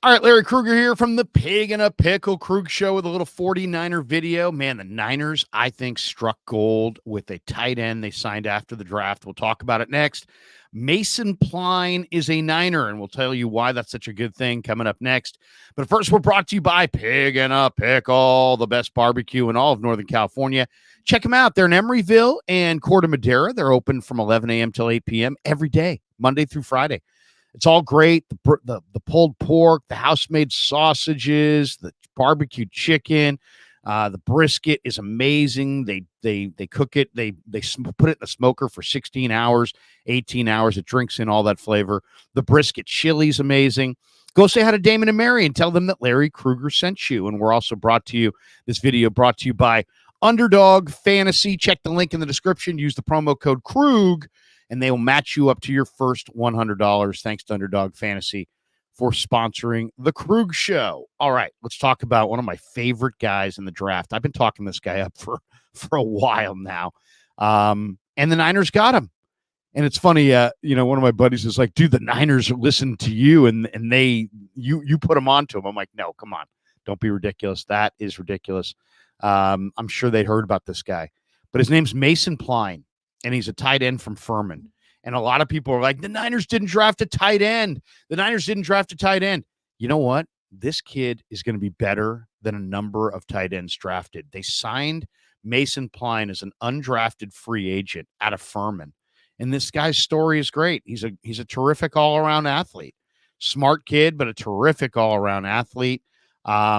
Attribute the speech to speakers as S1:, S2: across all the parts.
S1: All right, Larry Krueger here from the Pig in a Pickle Krug Show with a little 49er video. Man, the Niners, I think, struck gold with a tight end they signed after the draft. We'll talk about it next. Mason Pline is a Niner, and we'll tell you why that's such a good thing coming up next. But first, we're brought to you by Pig in a Pickle, the best barbecue in all of Northern California. Check them out. They're in Emeryville and Cotte, Madera. They're open from 11 a.m. till 8 p.m. every day, Monday through Friday. It's all great. The pulled pork, the house-made sausages, the barbecued chicken, the brisket is amazing. They cook it. They put it in the smoker for 16 hours, 18 hours. It drinks in all that flavor. The brisket chili is amazing. Go say hi to Damon and Mary and tell them that Larry Krueger sent you. And we're also this video brought to you by Underdog Fantasy. Check the link in the description. Use the promo code Krug, and they will match you up to your first $100. Thanks to Underdog Fantasy for sponsoring the Krug Show. All right, let's talk about one of my favorite guys in the draft. I've been talking this guy up for a while now, and the Niners got him. And it's funny, one of my buddies is like, dude, the Niners listen to you, and you put them onto him. I'm like, no, come on, don't be ridiculous. That is ridiculous. I'm sure they heard about this guy, but his name's Mason Pline. And he's a tight end from Furman. And a lot of people are like, the Niners didn't draft a tight end. The Niners didn't draft a tight end. You know what? This kid is going to be better than a number of tight ends drafted. They signed Mason Pline as an undrafted free agent out of Furman. And this guy's story is great. He's a terrific all-around athlete. Smart kid, but a terrific all-around athlete.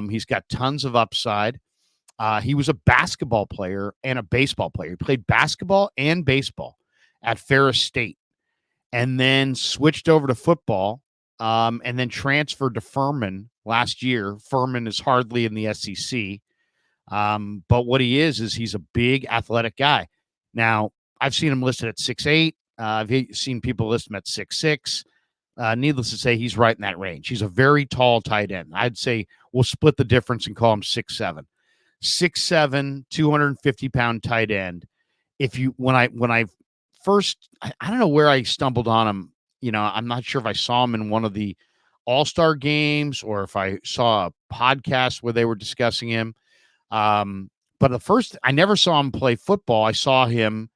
S1: He's got tons of upside. He was a basketball player and a baseball player. He played basketball and baseball at Ferris State and then switched over to football and then transferred to Furman last year. Furman is hardly in the SEC, but what he is he's a big athletic guy. Now, I've seen him listed at 6'8". I've seen people list him at 6'6". Needless to say, he's right in that range. He's a very tall tight end. I'd say we'll split the difference and call him 6'7". 6'7", 250-pound tight end. When I first, I don't know where I stumbled on him. I'm not sure if I saw him in one of the All-Star games or if I saw a podcast where they were discussing him. But I never saw him play football. I saw him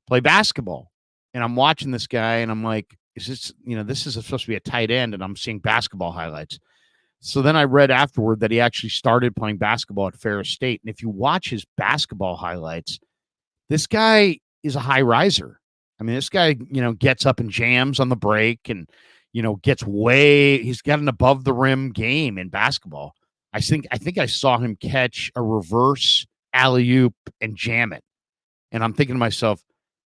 S1: play basketball, and I'm watching this guy, and I'm like, is this, this is supposed to be a tight end, and I'm seeing basketball highlights. So then I read afterward that he actually started playing basketball at Ferris State. And if you watch his basketball highlights, this guy is a high riser. I mean, this guy, gets up and jams on the break and, he's got an above the rim game in basketball. I think I saw him catch a reverse alley-oop and jam it. And I'm thinking to myself,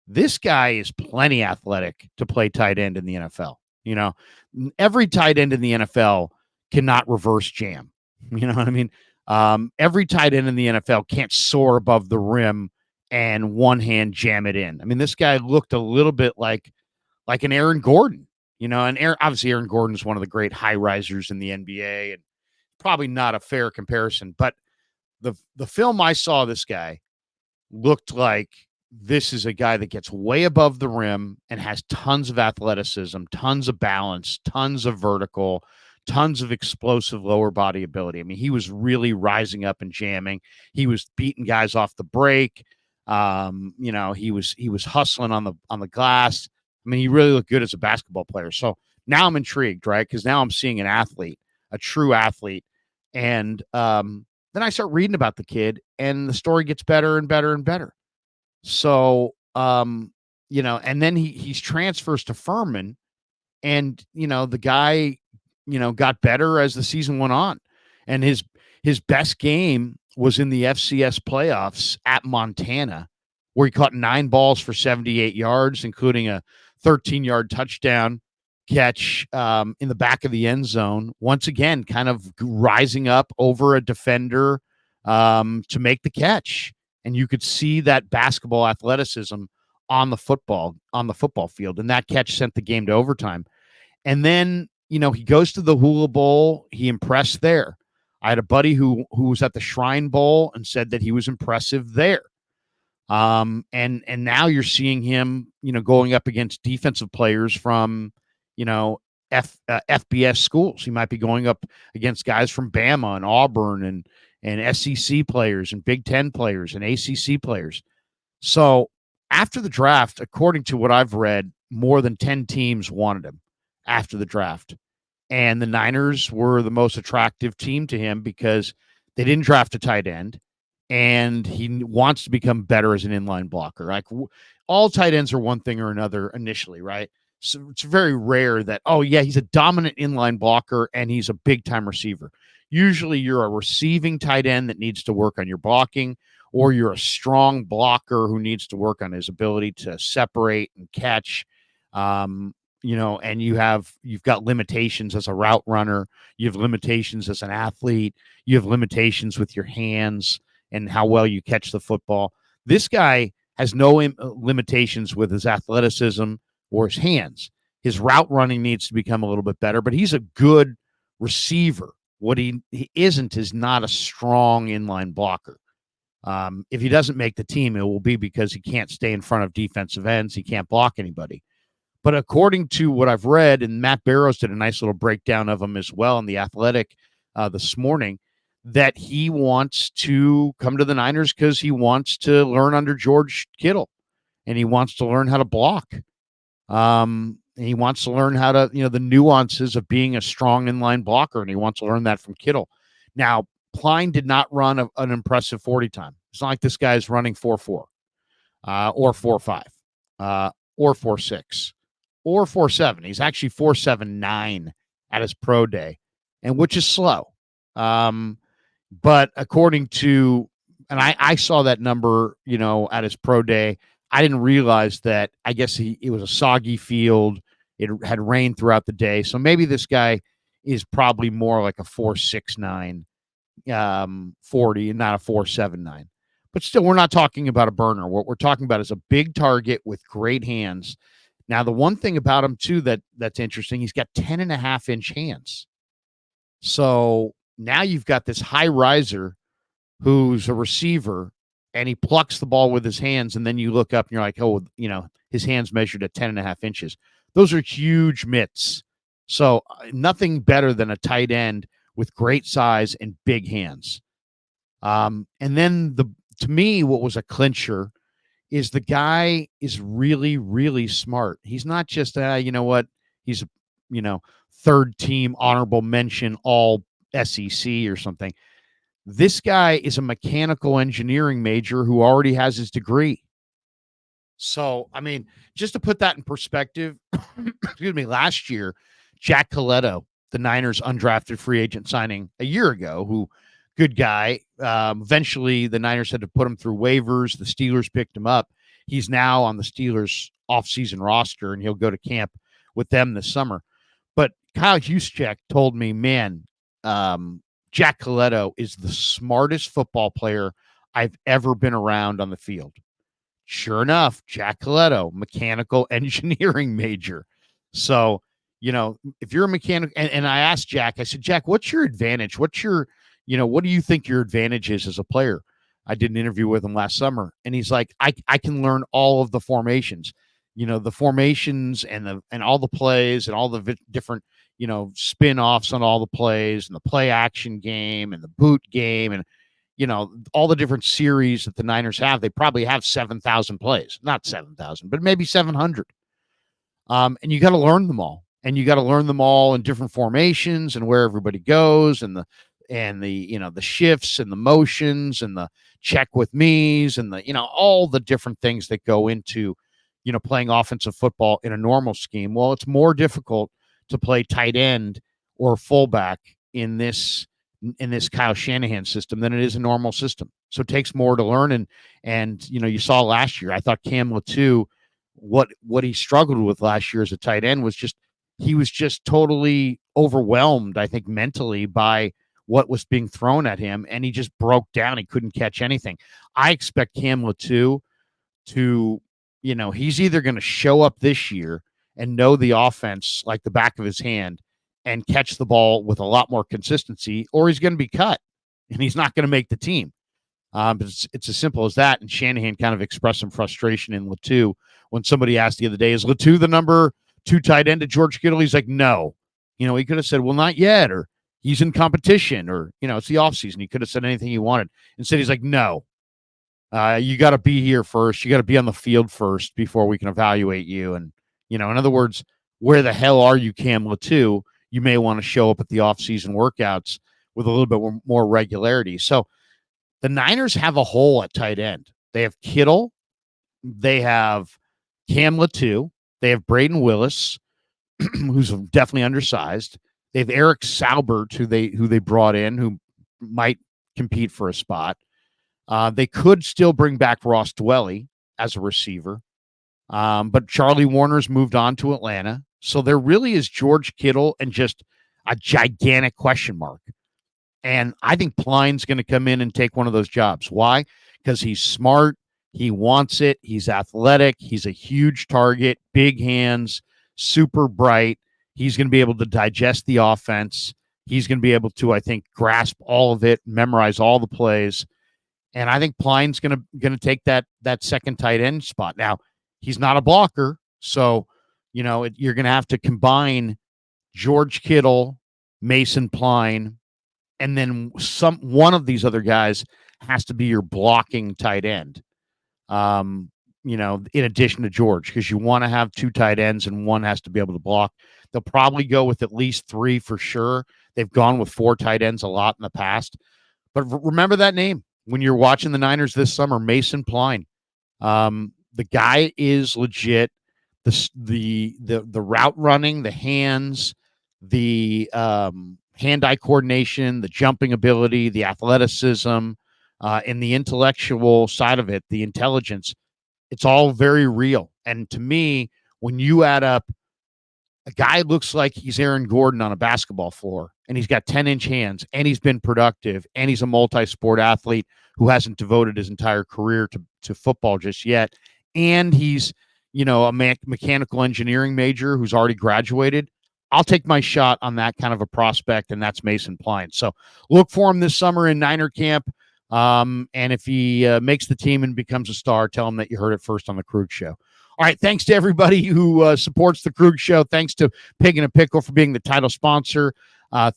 S1: this guy is plenty athletic to play tight end in the NFL. Every tight end in the NFL cannot reverse jam. You know what I mean? Every tight end in the NFL can't soar above the rim and one hand jam it in. I mean, this guy looked a little bit like an Aaron Gordon, and obviously Aaron Gordon is one of the great high risers in the NBA, and probably not a fair comparison, but the film I saw, this guy looked like this is a guy that gets way above the rim and has tons of athleticism, tons of balance, tons of vertical, tons of explosive lower body ability. I mean, he was really rising up and jamming. He was beating guys off the break. He was hustling on the glass. I mean, he really looked good as a basketball player. So now I'm intrigued, right? Because now I'm seeing an athlete, a true athlete. And then I start reading about the kid, and the story gets better and better and better. So, and then he transfers to Furman, and, the guy, got better as the season went on. And his best game was in the FCS playoffs at Montana, where he caught 9 balls for 78 yards, including a 13-yard touchdown catch in the back of the end zone. Once again, kind of rising up over a defender to make the catch. And you could see that basketball athleticism on the football field. And that catch sent the game to overtime. And then, he goes to the Hula Bowl. He impressed there. I had a buddy who was at the Shrine Bowl and said that he was impressive there. And now you're seeing him, going up against defensive players from, FBS schools. He might be going up against guys from Bama and Auburn and SEC players and Big Ten players and ACC players. So after the draft, according to what I've read, more than 10 teams wanted him after the draft. And the Niners were the most attractive team to him because they didn't draft a tight end, and he wants to become better as an inline blocker. Like all tight ends are one thing or another initially, right? So it's very rare that, oh, yeah, he's a dominant inline blocker and he's a big time receiver. Usually you're a receiving tight end that needs to work on your blocking, or you're a strong blocker who needs to work on his ability to separate and catch. And you've got limitations as a route runner. You have limitations as an athlete. You have limitations with your hands and how well you catch the football. This guy has no limitations with his athleticism or his hands. His route running needs to become a little bit better, but he's a good receiver. What he isn't is not a strong inline blocker. If he doesn't make the team, it will be because he can't stay in front of defensive ends. He can't block anybody. But according to what I've read, and Matt Barrows did a nice little breakdown of him as well in The Athletic this morning, that he wants to come to the Niners because he wants to learn under George Kittle, and he wants to learn how to block. He wants to learn how to, the nuances of being a strong inline blocker, and he wants to learn that from Kittle. Now, Pline did not run an impressive 40 time. It's not like this guy's running 4.4 or 4.5 or 4.6 or 4.7. He's actually 4.79 at his pro day, and which is slow. But according to, and I saw that number, at his pro day. I didn't realize that. I guess it was a soggy field. It had rained throughout the day. So maybe this guy is probably more like a 4.69 40 and not a 4.79. But still, we're not talking about a burner. What we're talking about is a big target with great hands. Now, the one thing about him, too, that's interesting, he's got 10.5-inch hands. So now you've got this high riser who's a receiver, and he plucks the ball with his hands, and then you look up and you're like, oh, his hands measured at 10.5 inches. Those are huge mitts. So nothing better than a tight end with great size and big hands. And then to me, what was a clincher is the guy is really, really smart. He's not just, he's, third team honorable mention all SEC or something. This guy is a mechanical engineering major who already has his degree. So, just to put that in perspective, excuse me, last year, Jack Coletto, the Niners undrafted free agent signing a year ago, who, good guy. Eventually, the Niners had to put him through waivers. The Steelers picked him up. He's now on the Steelers offseason roster, and he'll go to camp with them this summer. But Kyle Juszczyk told me, man, Jack Coletto is the smartest football player I've ever been around on the field. Sure enough, Jack Coletto, mechanical engineering major. So, if you're a mechanic, and I asked Jack, I said, Jack, what's your advantage? What do you think your advantage is as a player? I did an interview with him last summer, and he's like, I can learn all of the formations, the formations and all the plays and all the different, spin-offs on all the plays and the play action game and the boot game and, all the different series that the Niners have. They probably have 7,000 plays, not 7,000, but maybe 700. And you got to learn them all, and you got to learn them all in different formations and where everybody goes and the shifts and the motions and the check with me's and the, all the different things that go into, playing offensive football in a normal scheme. Well, it's more difficult to play tight end or fullback in this Kyle Shanahan system than it is a normal system. So it takes more to learn. And you saw last year, I thought Cam Latu, what he struggled with last year as a tight end was he was just totally overwhelmed, I think, mentally by what was being thrown at him, and he just broke down. He couldn't catch anything. I expect Cam Latu to, he's either going to show up this year and know the offense like the back of his hand and catch the ball with a lot more consistency, or he's going to be cut and he's not going to make the team. But it's as simple as that. And Shanahan kind of expressed some frustration in Latu when somebody asked the other day, is Latu the number 2 tight end to George Kittle? He's like, no, He could have said, well, not yet, or he's in competition, or, it's the offseason. He could have said anything he wanted. Instead, he's like, no, you got to be here first. You got to be on the field first before we can evaluate you. And, in other words, where the hell are you, Cam Latu? You may want to show up at the offseason workouts with a little bit more regularity. So the Niners have a hole at tight end. They have Kittle. They have Cam Latu. They have Braden Willis, who's definitely undersized. They have Eric Saubert, who they brought in, who might compete for a spot. They could still bring back Ross Dwelly as a receiver, but Charlie Warner's moved on to Atlanta. So there really is George Kittle and just a gigantic question mark. And I think Pline's going to come in and take one of those jobs. Why? Because he's smart. He wants it. He's athletic. He's a huge target, big hands, super bright. He's going to be able to digest the offense. He's going to be able to, I think, grasp all of it, memorize all the plays. And I think Pline's going to take that second tight end spot. Now, he's not a blocker, so you're going to have to combine George Kittle, Mason Pline, and then one of these other guys has to be your blocking tight end. In addition to George, because you want to have two tight ends and one has to be able to block. They'll probably go with at least three for sure. They've gone with four tight ends a lot in the past. But remember that name when you're watching the Niners this summer, Mason Pline. The guy is legit. The route running, the hands, the hand-eye coordination, the jumping ability, the athleticism, and the intellectual side of it, the intelligence, it's all very real. And to me, when you add up a guy looks like he's Aaron Gordon on a basketball floor, and he's got 10-inch hands, and he's been productive, and he's a multi-sport athlete who hasn't devoted his entire career to football just yet, and he's a mechanical engineering major who's already graduated. I'll take my shot on that kind of a prospect, and that's Mason Pline. So look for him this summer in Niner camp. And if he makes the team and becomes a star, tell him that you heard it first on the Krug Show. All right, thanks to everybody who supports the Krug Show. Thanks to Pig and a Pickle for being the title sponsor.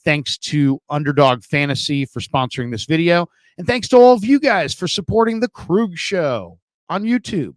S1: Thanks to Underdog Fantasy for sponsoring this video. And thanks to all of you guys for supporting the Krug Show on YouTube.